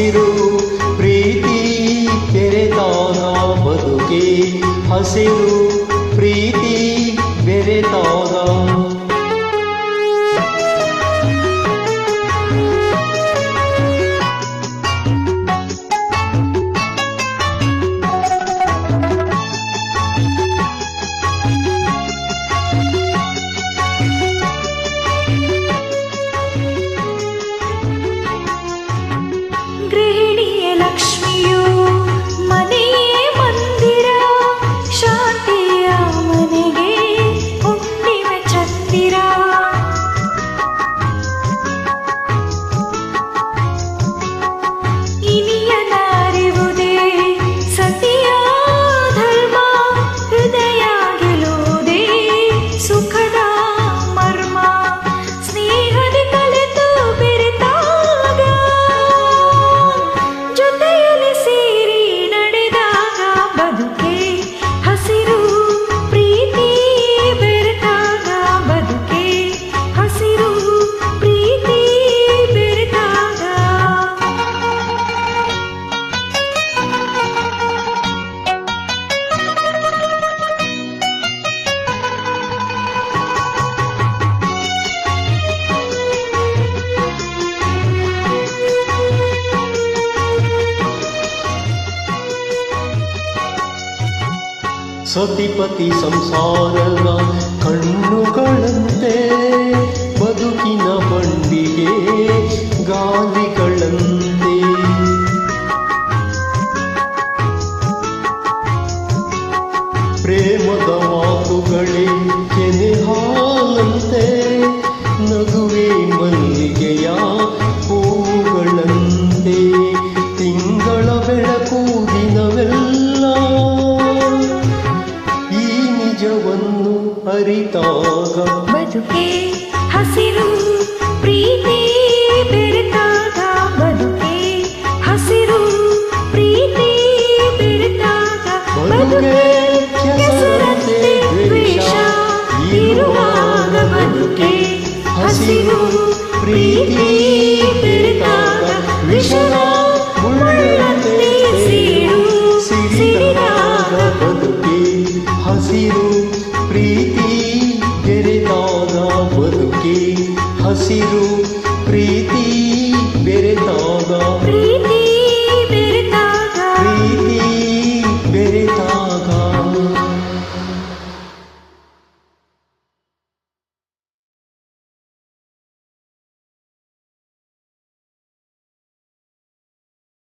ಹಸಿರು ಪ್ರೀತಿ ಬೆರೆತಾಗ ಬದುಕೆ ಹಸಿರು ಪ್ರೀತಿ ಬೆರೆತಾಗ ಗೃಹಿಣಿಯ ಲಕ್ಷ್ಮಿಯು ಮನೆಯೇ ಮಂದಿರ ಶಾಂತಿಯ ಮನೆಗೆ ಹುಣ್ಣಿಮೆ ಚಂದಿರ ಇನಿಯನಾರಿವುದೇ ಸತಿಯ ಧರ್ಮ ಹೃದಯ ಗೆಲುವುದೇ ಸುಖದ ಮರ್ಮ ಸ್ನೇಹದಿ ಕಲೆತು ಬೆರೆತಾಗ ಜೊತೆಯಲ್ಲಿ ಸೇರಿ ನಡೆದಾಗ ಬದುಕೆ ಹಸಿರು ಪ್ರೀತಿ ಬೆರೆತಾಗ ಬದುಕೆ ಹಸಿರು ಪ್ರೀತಿ ಬೆರೆತಾಗ ಸತಿಪತಿ ಸಂಸಾರದ ಕಣ್ಣುಗಳಂತೆ ಬದುಕಿನ ಬಂಡಿಗೆ ಗಾಲಿಗಳಂತೆ ಪ್ರೇಮದ ಮಾತುಗಳೇ ಕೆನೆ ಹಾಲಂತೆ ನಗುವೆ ಮಲ್ಲಿಗೆಯ ಹೂಗಳಂತೆ ತಿಂಗಳ ಬೆಳಕು ದಿನವೆಲ್ಲ ಈ ನಿಜವನ್ನು ಅರಿತಾಗ ಬದುಕೆ ಹಸಿರು ಪ್ರೀತಿ ಬೆರೆತಾಗ ಬದುಕೆ ಹಸಿರು ಪ್ರೀತಿ ಬೆರೆತಾಗ ಬದುಕೆ ಕೆಸರಂತೆ ದ್ವೇಷ ಇರುವಾಗ ಬದುಕೆ ಹಸಿರು ಪ್ರೀತಿ ಬೆರೆತಾಗ ವಿಷದ ಮುಳ್ಳಂತೆ ಸೇರು ಸಿಡಿದಾಗ ಬದುಕೆ ಹಸಿರು ಪ್ರೀತಿ ಬೆರೆತಾಗ ಬದುಕೆ ಹಸಿರು